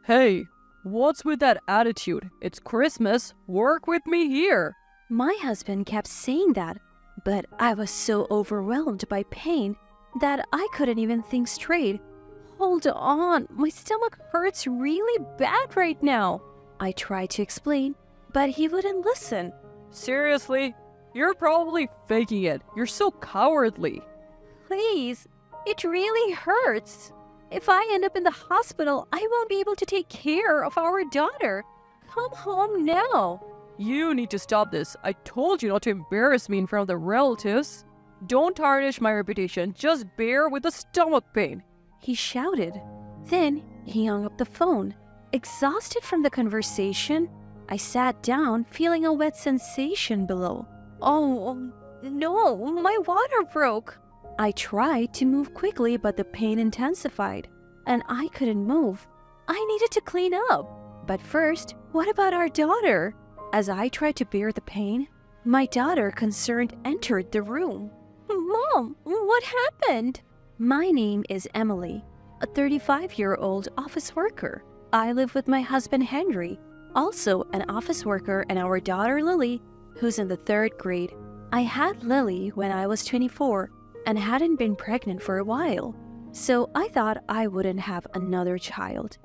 Hey, what's with that attitude? It's Christmas. Work with me here. My husband kept saying that, but I was so overwhelmed by pain that I couldn't even think straight. Hold on, my stomach hurts really bad right now. I tried to explain, but he wouldn't listen. Seriously? You're probably faking it. You're so cowardly. Please, it really hurts. If I end up in the hospital, I won't be able to take care of our daughter. Come home now. You need to stop this. I told you not to embarrass me in front of the relatives. Don't tarnish my reputation. Just bear with the stomach pain. He shouted. Then he hung up the phone. Exhausted from the conversation, I sat down, feeling a wet sensation below. Oh, no, my water broke. I tried to move quickly, but the pain intensified, and I couldn't move. I needed to clean up. But first, what about our daughter? As I tried to bear the pain, my daughter, concerned, entered the room. Mom, what happened? My name is Emily, a 35-year-old office worker. I live with my husband Henry, also an office worker, and our daughter Lily, who's in the 3rd grade. I had Lily when I was 24 and hadn't been pregnant for a while, so I thought I wouldn't have another child.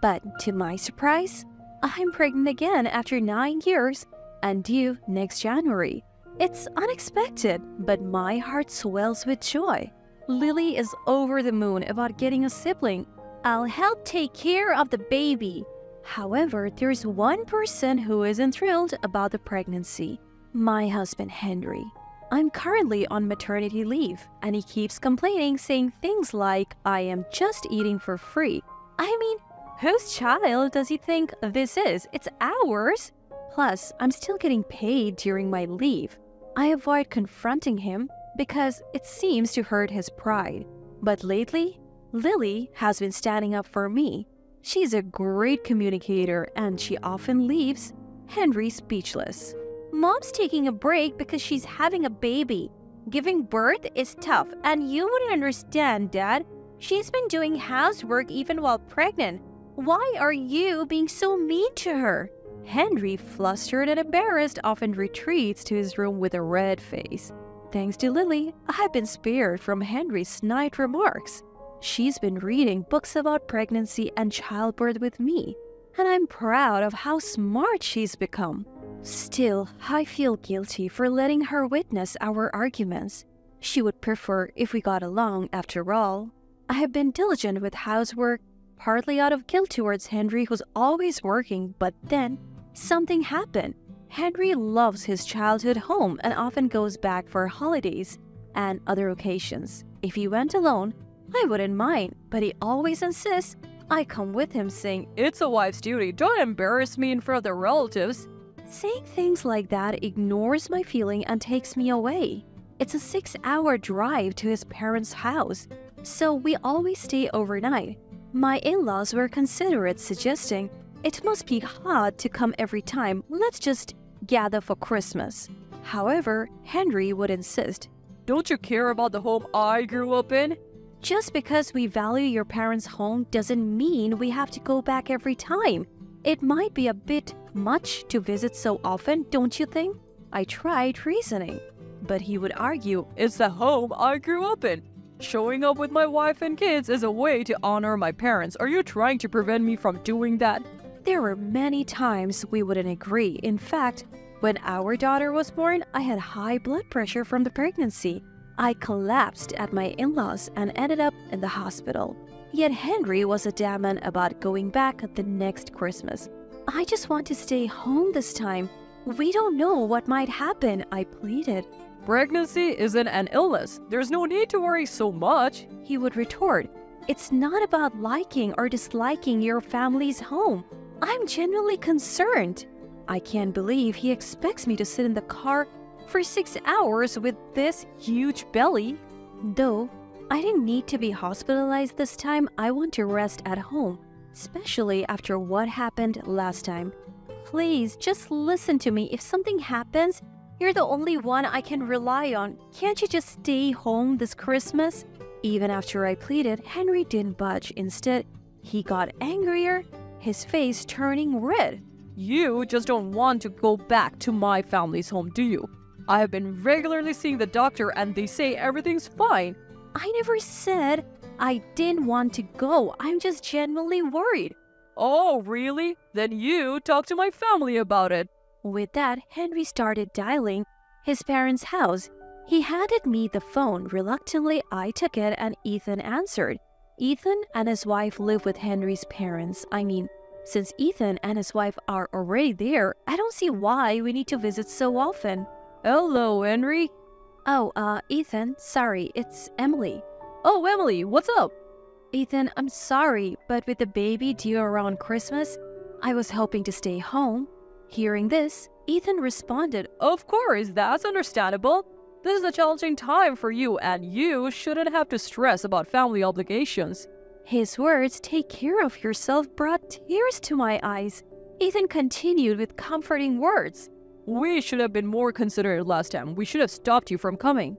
But to my surprise, I'm pregnant again after 9 years and due next January. It's unexpected, but my heart swells with joy. Lily is over the moon about getting a sibling. I'll help take care of the baby. However, there's one person who isn't thrilled about the pregnancy. My husband Henry. I'm currently on maternity leave, and he keeps complaining, saying things like, I am just eating for free. I mean, whose child does he think this is? It's ours. Plus, I'm still getting paid during my leave. I avoid confronting him because it seems to hurt his pride. But lately, Lily has been standing up for me. She's a great communicator, and she often leaves Henry speechless. Mom's taking a break because she's having a baby. Giving birth is tough, and you wouldn't understand, Dad. She's been doing housework even while pregnant. Why are you being so mean to her? Henry, flustered and embarrassed, often retreats to his room with a red face. Thanks to Lily, I've been spared from Henry's snide remarks. She's been reading books about pregnancy and childbirth with me, and I'm proud of how smart she's become. Still, I feel guilty for letting her witness our arguments. She would prefer if we got along after all. I have been diligent with housework, partly out of guilt towards Henry, who's always working, but then something happened. Henry loves his childhood home and often goes back for holidays and other occasions. If he went alone, I wouldn't mind, but he always insists I come with him, saying, It's a wife's duty. Don't embarrass me in front of the relatives. Saying things like that ignores my feeling and takes me away. It's a 6-hour drive to his parents' house, so we always stay overnight. My in-laws were considerate, suggesting, it must be hard to come every time. Let's just gather for Christmas. However, Henry would insist. Don't you care about the home I grew up in? Just because we value your parents' home doesn't mean we have to go back every time. It might be a bit much to visit so often, don't you think? I tried reasoning, but he would argue, It's the home I grew up in. Showing up with my wife and kids is a way to honor my parents. Are you trying to prevent me from doing that? There were many times we wouldn't agree. In fact, when our daughter was born, I had high blood pressure from the pregnancy. I collapsed at my in-laws and ended up in the hospital. Yet Henry was adamant about going back the next Christmas. I just want to stay home this time. We don't know what might happen, I pleaded. Pregnancy isn't an illness. There's no need to worry so much. He would retort, It's not about liking or disliking your family's home. I'm genuinely concerned. I can't believe he expects me to sit in the car for 6 hours with this huge belly. Though I didn't need to be hospitalized this time, I want to rest at home, especially after what happened last time. Please, just listen to me. If something happens, you're the only one I can rely on. Can't you just stay home this Christmas? Even after I pleaded, Henry didn't budge. Instead, he got angrier. his face turning red. You just don't want to go back to my family's home, do you? I have been regularly seeing the doctor and they say everything's fine. I never said I didn't want to go. I'm just genuinely worried. Oh, really? Then you talk to my family about it. With that, Henry started dialing his parents' house. He handed me the phone. Reluctantly, I took it and Ethan answered. Ethan and his wife live with Henry's parents. Since Ethan and his wife are already there, I don't see why we need to visit so often. Hello, Henry. Oh, Ethan, sorry, it's Emily. Oh, Emily, what's up? Ethan, I'm sorry, but with the baby due around Christmas, I was hoping to stay home. Hearing this, Ethan responded, Of course, that's understandable. This is a challenging time for you and you shouldn't have to stress about family obligations. His words, "Take care of yourself," brought tears to my eyes. Ethan continued with comforting words. We should have been more considerate last time. We should have stopped you from coming.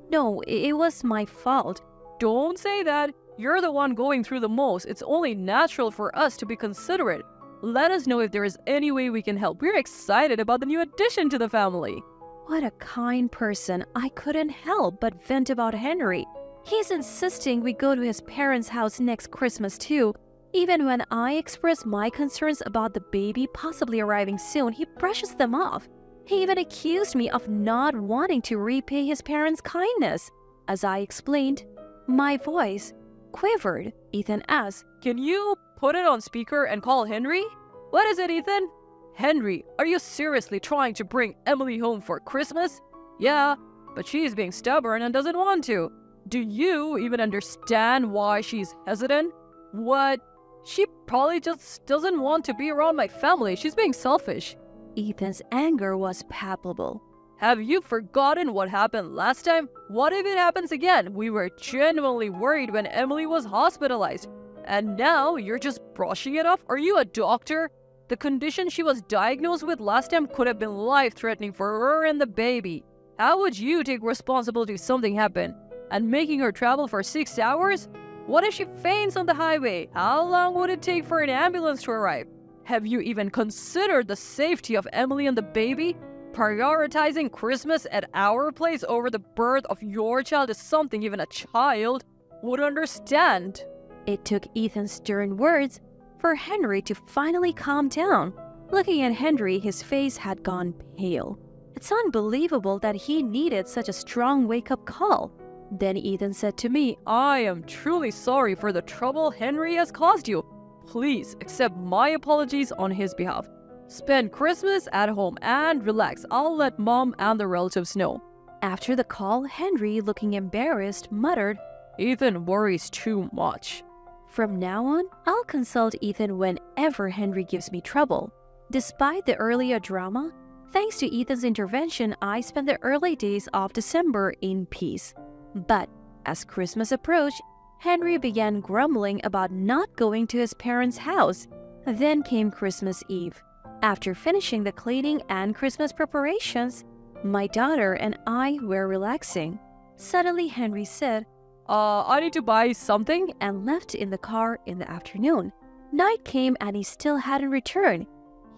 No, it was my fault. Don't say that. You're the one going through the most. It's only natural for us to be considerate. Let us know if there is any way we can help. We're excited about the new addition to the family. What a kind person. I couldn't help but vent about Henry. He's insisting we go to his parents' house next Christmas too. Even when I express my concerns about the baby possibly arriving soon, he brushes them off. He even accused me of not wanting to repay his parents' kindness. As I explained, my voice quivered. Ethan asked, Can you put it on speaker and call Henry? What is it, Ethan? Henry, are you seriously trying to bring Emily home for Christmas? Yeah, but she's being stubborn and doesn't want to. Do you even understand why she's hesitant? What? She probably just doesn't want to be around my family. She's being selfish. Ethan's anger was palpable. Have you forgotten what happened last time? What if it happens again? We were genuinely worried when Emily was hospitalized. And now you're just brushing it off? Are you a doctor? The condition she was diagnosed with last time could have been life-threatening for her and the baby. How would you take responsibility if something happened? And making her travel for 6 hours? What if she faints on the highway? How long would it take for an ambulance to arrive? Have you even considered the safety of Emily and the baby? Prioritizing Christmas at our place over the birth of your child is something even a child would understand. It took Ethan's stern words for Henry to finally calm down. Looking at Henry, his face had gone pale. It's unbelievable that he needed such a strong wake-up call. Then Ethan said to me, I am truly sorry for the trouble Henry has caused you. Please accept my apologies on his behalf. Spend Christmas at home and relax. I'll let Mom and the relatives know. After the call, Henry, looking embarrassed, muttered, Ethan worries too much. From now on, I'll consult Ethan whenever Henry gives me trouble. Despite the earlier drama, thanks to Ethan's intervention, I spent the early days of December in peace. But as Christmas approached, Henry began grumbling about not going to his parents' house. Then came Christmas Eve. After finishing the cleaning and Christmas preparations, my daughter and I were relaxing. Suddenly, Henry said, I need to buy something, and left in the car in the afternoon. Night came and he still hadn't returned.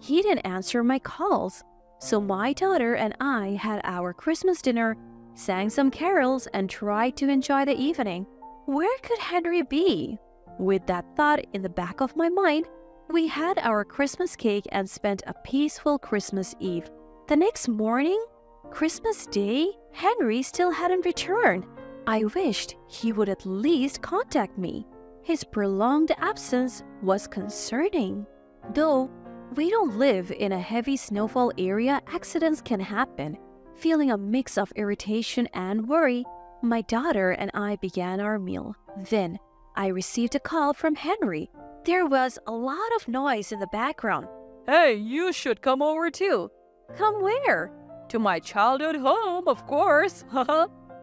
He didn't answer my calls. So my daughter and I had our Christmas dinner, sang some carols, and tried to enjoy the evening. Where could Henry be? With that thought in the back of my mind, we had our Christmas cake and spent a peaceful Christmas Eve. The next morning, Christmas Day, Henry still hadn't returned. I wished he would at least contact me. His prolonged absence was concerning. Though we don't live in a heavy snowfall area, accidents can happen. Feeling a mix of irritation and worry, my daughter and I began our meal. Then, I received a call from Henry. There was a lot of noise in the background. Hey, you should come over too. Come where? To my childhood home, of course.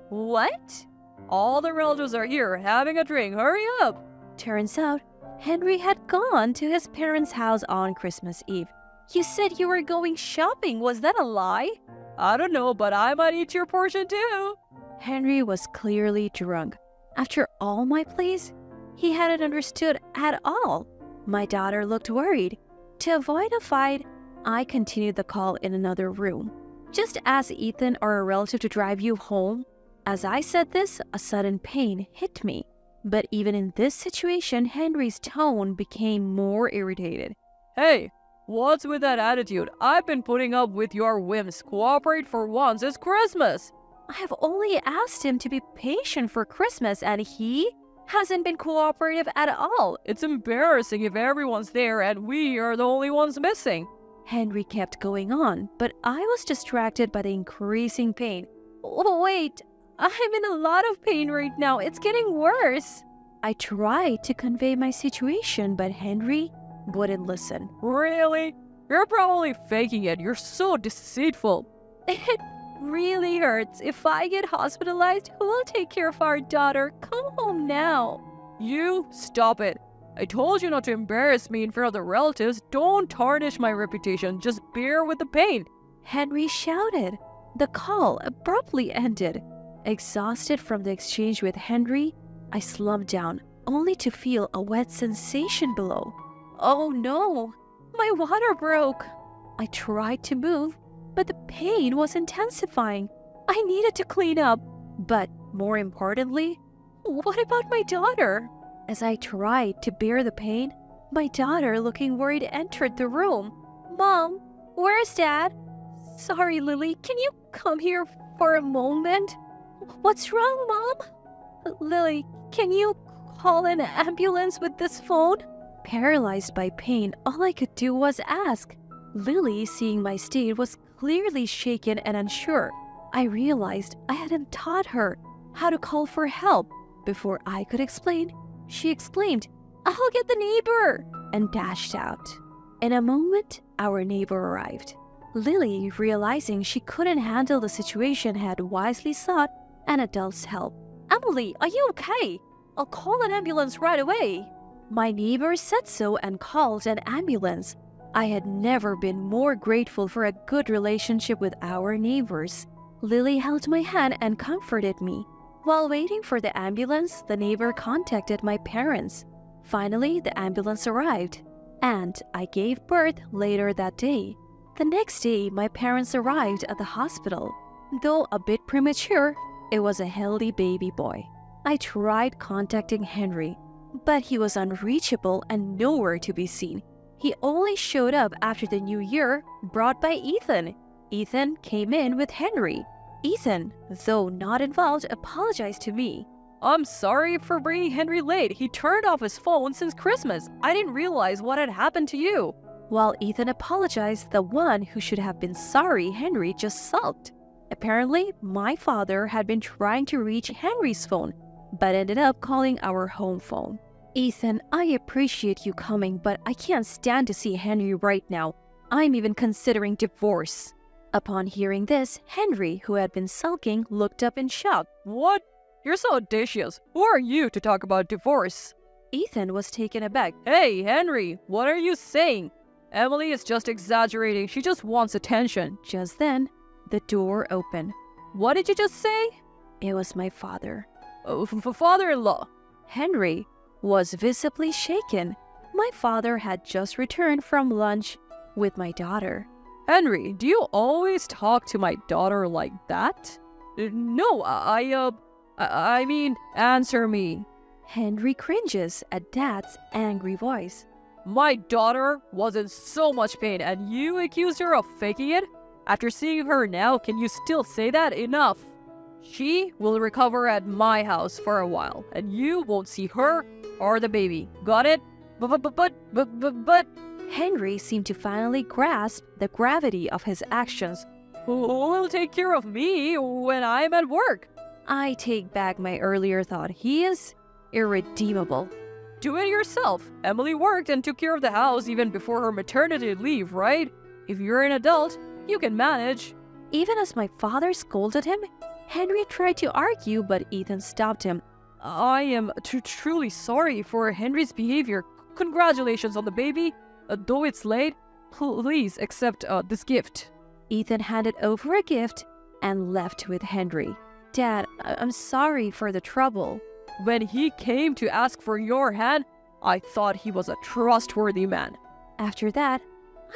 What? All the relatives are here having a drink. Hurry up. Turns out, Henry had gone to his parents' house on Christmas Eve. You said you were going shopping. Was that a lie? I don't know, but I might eat your portion too. Henry was clearly drunk. After all my pleas, he hadn't understood at all. My daughter looked worried. To avoid a fight, I continued the call in another room. Just ask Ethan or a relative to drive you home. As I said this, a sudden pain hit me. But even in this situation, Henry's tone became more irritated. Hey, what's with that attitude? I've been putting up with your whims. Cooperate for once, it's Christmas. I have only asked him to be patient for Christmas and he hasn't been cooperative at all. It's embarrassing if everyone's there and we are the only ones missing. Henry kept going on, but I was distracted by the increasing pain. Oh, wait, I'm in a lot of pain right now. It's getting worse. I tried to convey my situation, but Henry wouldn't listen. Really? You're probably faking it. You're so deceitful. It really hurts. If I get hospitalized, who will take care of our daughter? Come home now. You stop it. I told you not to embarrass me in front of the relatives. Don't tarnish my reputation. Just bear with the pain. Henry shouted. The call abruptly ended. Exhausted from the exchange with Henry, I slumped down, only to feel a wet sensation below. Oh no! My water broke! I tried to move, but the pain was intensifying. I needed to clean up. But more importantly, what about my daughter? As I tried to bear the pain, my daughter, looking worried, entered the room. Mom, where's Dad? Sorry, Lily, can you come here for a moment? What's wrong, Mom? Lily, can you call an ambulance with this phone? Paralyzed by pain, all I could do was ask. Lily, seeing my state, was clearly shaken and unsure. I realized I hadn't taught her how to call for help. Before I could explain, she exclaimed, "I'll get the neighbor!" and dashed out. In a moment, our neighbor arrived. Lily, realizing she couldn't handle the situation, had wisely sought an adult's help. "Emily, are you okay? I'll call an ambulance right away." My neighbor said so and called an ambulance. I had never been more grateful for a good relationship with our neighbors. Lily held my hand and comforted me. While waiting for the ambulance, the neighbor contacted my parents. Finally, the ambulance arrived, and I gave birth later that day. The next day, my parents arrived at the hospital. Though a bit premature, it was a healthy baby boy. I tried contacting Henry, but he was unreachable and nowhere to be seen. He only showed up after the new year, brought by Ethan. Ethan came in with Henry. Ethan, though not involved, apologized to me. I'm sorry for bringing Henry late. He turned off his phone since Christmas. I didn't realize what had happened to you. While Ethan apologized, the one who should have been sorry, Henry, just sulked. Apparently, my father had been trying to reach Henry's phone, but ended up calling our home phone. "Ethan, I appreciate you coming, but I can't stand to see Henry right now. I'm even considering divorce." Upon hearing this, Henry, who had been sulking, looked up in shock. What? You're so audacious. Who are you to talk about divorce? Ethan was taken aback. Hey, Henry, what are you saying? Emily is just exaggerating. She just wants attention. Just then, the door opened. What did you just say? It was my father. Oh, father-in-law. Henry was visibly shaken. My father had just returned from lunch with my daughter. Henry, do you always talk to my daughter like that? No, I mean, answer me. Henry cringes at Dad's angry voice. My daughter was in so much pain and you accused her of faking it? After seeing her now, can you still say that? Enough. She will recover at my house for a while, and you won't see her or the baby. Got it? But... Henry seemed to finally grasp the gravity of his actions. Who will take care of me when I'm at work? I take back my earlier thought. He is irredeemable. Do it yourself. Emily worked and took care of the house even before her maternity leave, right? If you're an adult, you can manage. Even as my father scolded him, Henry tried to argue, but Ethan stopped him. I am truly sorry for Henry's behavior. Congratulations on the baby. Though it's late, please accept this gift. Ethan handed over a gift and left with Henry. Dad, I'm sorry for the trouble. When he came to ask for your hand, I thought he was a trustworthy man. After that,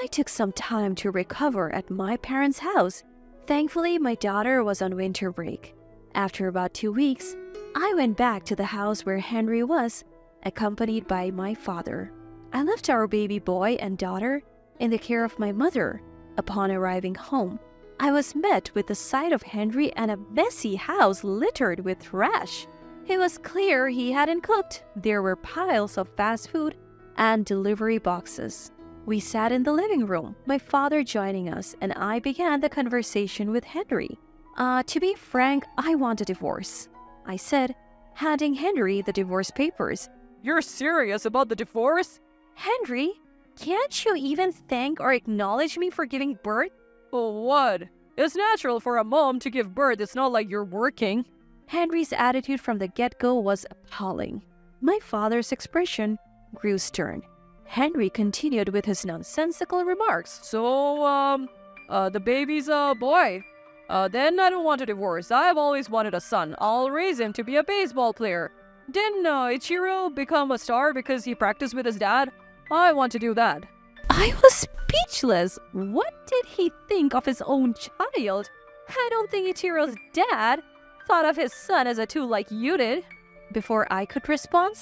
I took some time to recover at my parents' house. Thankfully, my daughter was on winter break. After about 2 weeks, I went back to the house where Henry was, accompanied by my father. I left our baby boy and daughter in the care of my mother. Upon arriving home, I was met with the sight of Henry and a messy house littered with trash. It was clear he hadn't cooked. There were piles of fast food and delivery boxes. We sat in the living room, my father joining us, and I began the conversation with Henry. To be frank, I want a divorce, I said, handing Henry the divorce papers. You're serious about the divorce? Henry, can't you even thank or acknowledge me for giving birth? Oh, what? It's natural for a mom to give birth. It's not like you're working. Henry's attitude from the get-go was appalling. My father's expression grew stern. Henry continued with his nonsensical remarks. So, the baby's a boy. Then I don't want a divorce. I've always wanted a son. I'll raise him to be a baseball player. Didn't Ichiro become a star because he practiced with his dad? I want to do that. I was speechless. What did he think of his own child? I don't think Ichiro's dad thought of his son as a tool like you did. Before I could respond,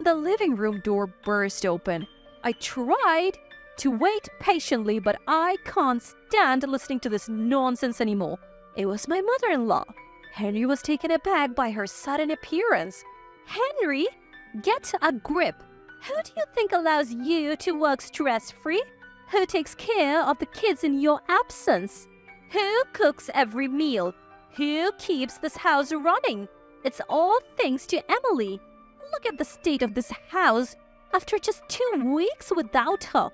the living room door burst open. I tried to wait patiently, but I can't stand listening to this nonsense anymore. It was my mother-in-law. Henry was taken aback by her sudden appearance. Henry, get a grip. Who do you think allows you to work stress-free? Who takes care of the kids in your absence? Who cooks every meal? Who keeps this house running? It's all thanks to Emily. Look at the state of this house after just 2 weeks without her.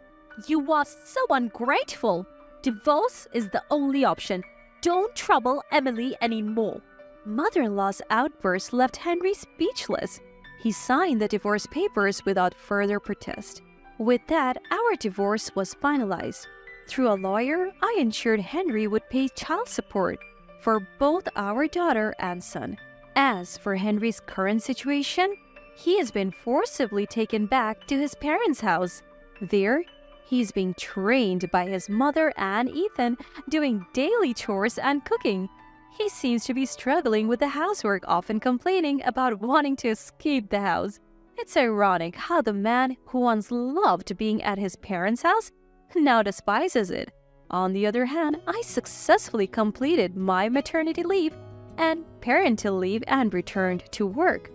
You are so ungrateful. Divorce is the only option. Don't trouble Emily anymore. Mother-in-law's outburst left Henry speechless. He signed the divorce papers without further protest. With that, our divorce was finalized. Through a lawyer, I ensured Henry would pay child support for both our daughter and son. As for Henry's current situation, he has been forcibly taken back to his parents' house. There, he's being trained by his mother and Ethan, doing daily chores and cooking. He seems to be struggling with the housework, often complaining about wanting to escape the house. It's ironic how the man who once loved being at his parents' house now despises it. On the other hand, I successfully completed my maternity leave and parental leave and returned to work.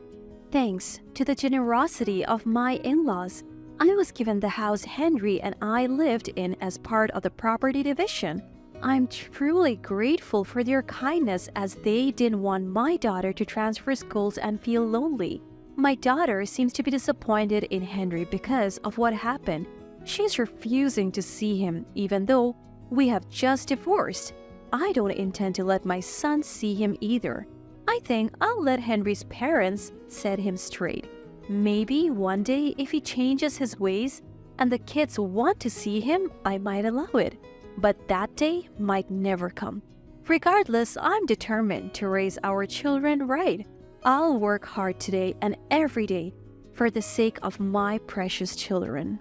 Thanks to the generosity of my in-laws, I was given the house Henry and I lived in as part of the property division. I'm truly grateful for their kindness, as they didn't want my daughter to transfer schools and feel lonely. My daughter seems to be disappointed in Henry because of what happened. She's refusing to see him even though we have just divorced. I don't intend to let my son see him either. I think I'll let Henry's parents set him straight. Maybe one day, if he changes his ways and the kids want to see him, I might allow it. But that day might never come. Regardless, I'm determined to raise our children right. I'll work hard today and every day for the sake of my precious children.